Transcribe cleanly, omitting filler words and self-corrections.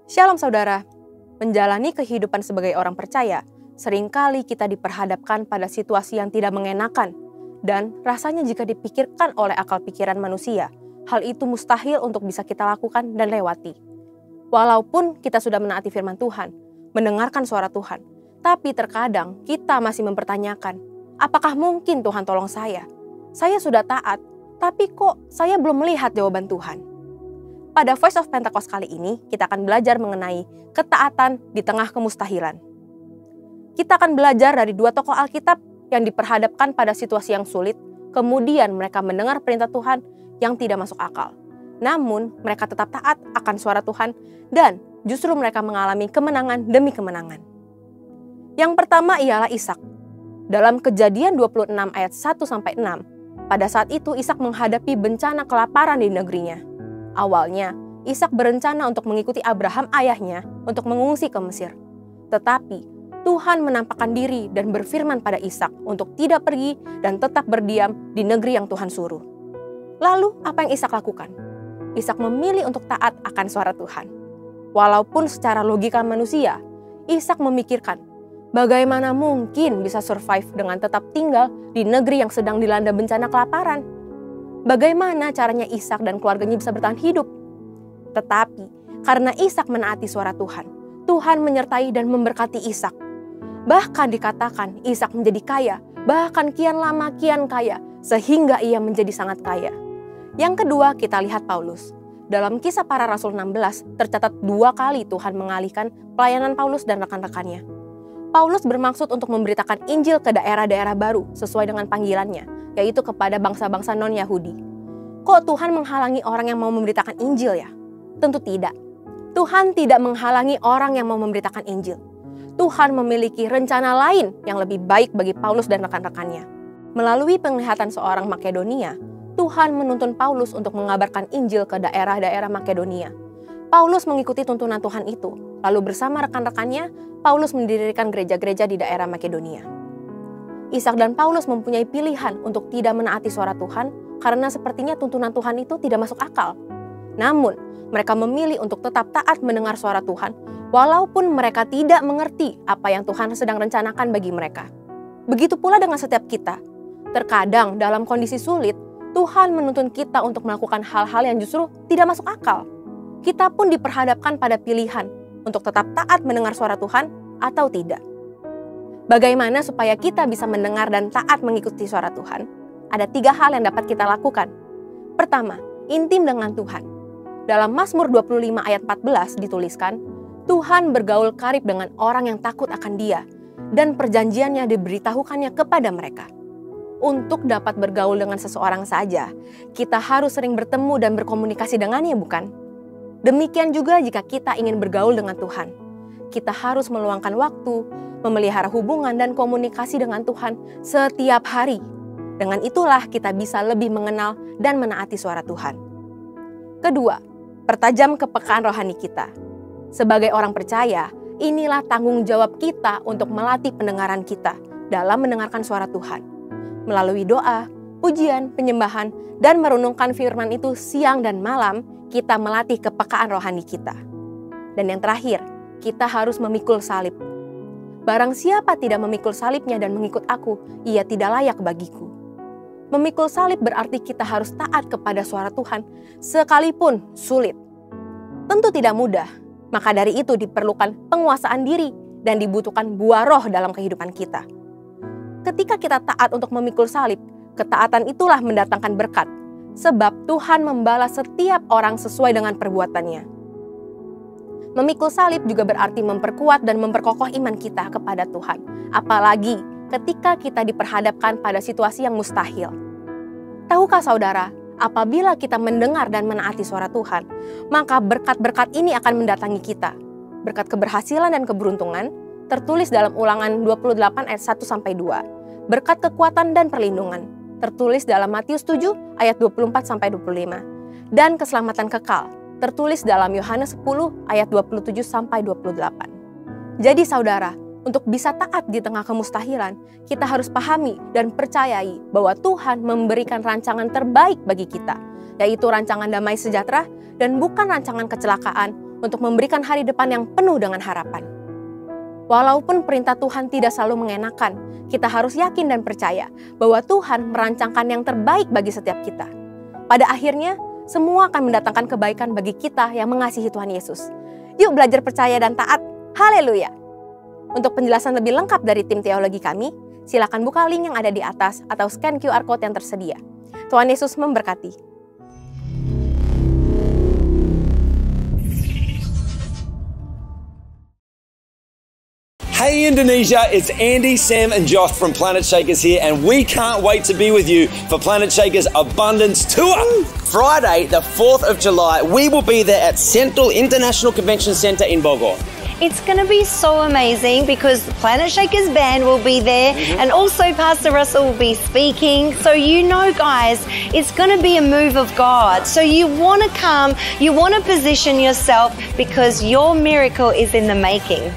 Shalom saudara, menjalani kehidupan sebagai orang percaya, seringkali kita diperhadapkan pada situasi yang tidak mengenakan, dan rasanya jika dipikirkan oleh akal pikiran manusia, hal itu mustahil untuk bisa kita lakukan dan lewati. Walaupun kita sudah menaati firman Tuhan, mendengarkan suara Tuhan, tapi terkadang kita masih mempertanyakan, apakah mungkin Tuhan tolong saya? Saya sudah taat, tapi kok saya belum melihat jawaban Tuhan? Pada Voice of Pentecost kali ini, kita akan belajar mengenai ketaatan di tengah kemustahilan. Kita akan belajar dari dua tokoh Alkitab yang diperhadapkan pada situasi yang sulit, kemudian mereka mendengar perintah Tuhan yang tidak masuk akal. Namun, mereka tetap taat akan suara Tuhan dan justru mereka mengalami kemenangan demi kemenangan. Yang pertama ialah Ishak. Dalam Kejadian 26 ayat 1-6, pada saat itu Ishak menghadapi bencana kelaparan di negerinya. Awalnya, Ishak berencana untuk mengikuti Abraham ayahnya untuk mengungsi ke Mesir. Tetapi, Tuhan menampakkan diri dan berfirman pada Ishak untuk tidak pergi dan tetap berdiam di negeri yang Tuhan suruh. Lalu, apa yang Ishak lakukan? Ishak memilih untuk taat akan suara Tuhan. Walaupun secara logika manusia, Ishak memikirkan, bagaimana mungkin bisa survive dengan tetap tinggal di negeri yang sedang dilanda bencana kelaparan? Bagaimana caranya Ishak dan keluarganya bisa bertahan hidup? Tetapi, karena Ishak menaati suara Tuhan, Tuhan menyertai dan memberkati Ishak. Bahkan dikatakan Ishak menjadi kaya, bahkan kian lama kian kaya, sehingga ia menjadi sangat kaya. Yang kedua, kita lihat Paulus. Dalam Kisah Para Rasul 16, tercatat 2 kali Tuhan mengalihkan pelayanan Paulus dan rekan-rekannya. Paulus bermaksud untuk memberitakan Injil ke daerah-daerah baru sesuai dengan panggilannya, yaitu kepada bangsa-bangsa non-Yahudi. Kok Tuhan menghalangi orang yang mau memberitakan Injil ya? Tentu tidak. Tuhan tidak menghalangi orang yang mau memberitakan Injil. Tuhan memiliki rencana lain yang lebih baik bagi Paulus dan rekan-rekannya. Melalui penglihatan seorang Makedonia, Tuhan menuntun Paulus untuk mengabarkan Injil ke daerah-daerah Makedonia. Paulus mengikuti tuntunan Tuhan itu, lalu bersama rekan-rekannya, Paulus mendirikan gereja-gereja di daerah Makedonia. Ishak dan Paulus mempunyai pilihan untuk tidak menaati suara Tuhan karena sepertinya tuntunan Tuhan itu tidak masuk akal. Namun, mereka memilih untuk tetap taat mendengar suara Tuhan walaupun mereka tidak mengerti apa yang Tuhan sedang rencanakan bagi mereka. Begitu pula dengan setiap kita. Terkadang dalam kondisi sulit, Tuhan menuntun kita untuk melakukan hal-hal yang justru tidak masuk akal. Kita pun diperhadapkan pada pilihan untuk tetap taat mendengar suara Tuhan atau tidak. Bagaimana supaya kita bisa mendengar dan taat mengikuti suara Tuhan? Ada 3 hal yang dapat kita lakukan. Pertama, intim dengan Tuhan. Dalam Mazmur 25 ayat 14 dituliskan, Tuhan bergaul karib dengan orang yang takut akan Dia, dan perjanjiannya diberitahukannya kepada mereka. Untuk dapat bergaul dengan seseorang saja, kita harus sering bertemu dan berkomunikasi dengannya, bukan? Demikian juga jika kita ingin bergaul dengan Tuhan. Kita harus meluangkan waktu, memelihara hubungan dan komunikasi dengan Tuhan setiap hari. Dengan itulah kita bisa lebih mengenal dan menaati suara Tuhan. Kedua, pertajam kepekaan rohani kita. Sebagai orang percaya, inilah tanggung jawab kita untuk melatih pendengaran kita dalam mendengarkan suara Tuhan. Melalui doa, pujian, penyembahan, dan merenungkan firman itu siang dan malam, kita melatih kepekaan rohani kita. Dan yang terakhir, kita harus memikul salib. Barang siapa tidak memikul salibnya dan mengikut aku, ia tidak layak bagiku. Memikul salib berarti kita harus taat kepada suara Tuhan, sekalipun sulit. Tentu tidak mudah, maka dari itu diperlukan penguasaan diri dan dibutuhkan buah roh dalam kehidupan kita. Ketika kita taat untuk memikul salib, ketaatan itulah mendatangkan berkat, sebab Tuhan membalas setiap orang sesuai dengan perbuatannya. Memikul salib juga berarti memperkuat dan memperkokoh iman kita kepada Tuhan. Apalagi ketika kita diperhadapkan pada situasi yang mustahil. Tahukah saudara, apabila kita mendengar dan menaati suara Tuhan, maka berkat-berkat ini akan mendatangi kita. Berkat keberhasilan dan keberuntungan, tertulis dalam Ulangan 28 ayat 1-2. Berkat kekuatan dan perlindungan, tertulis dalam Matius 7 ayat 24-25. Dan keselamatan kekal, tertulis dalam Yohanes 10 ayat 27-28. Jadi saudara, untuk bisa taat di tengah kemustahilan, kita harus pahami dan percayai bahwa Tuhan memberikan rancangan terbaik bagi kita, yaitu rancangan damai sejahtera dan bukan rancangan kecelakaan untuk memberikan hari depan yang penuh dengan harapan. Walaupun perintah Tuhan tidak selalu mengenakan, kita harus yakin dan percaya bahwa Tuhan merancangkan yang terbaik bagi setiap kita. Pada akhirnya, semua akan mendatangkan kebaikan bagi kita yang mengasihi Tuhan Yesus. Yuk belajar percaya dan taat. Haleluya! Untuk penjelasan lebih lengkap dari tim teologi kami, silakan buka link yang ada di atas atau scan QR Code yang tersedia. Tuhan Yesus memberkati. Hey Indonesia, it's Andy, Sam and Josh from Planet Shakers here, and we can't wait to be with you for Planet Shakers Abundance Tour. Friday, the 4th of July, we will be there at Central International Convention Centre in Bogor. It's going to be so amazing because the Planet Shakers band will be there and also Pastor Russell will be speaking. So you know, guys, it's going to be a move of God. So you want to come, you want to position yourself because your miracle is in the making.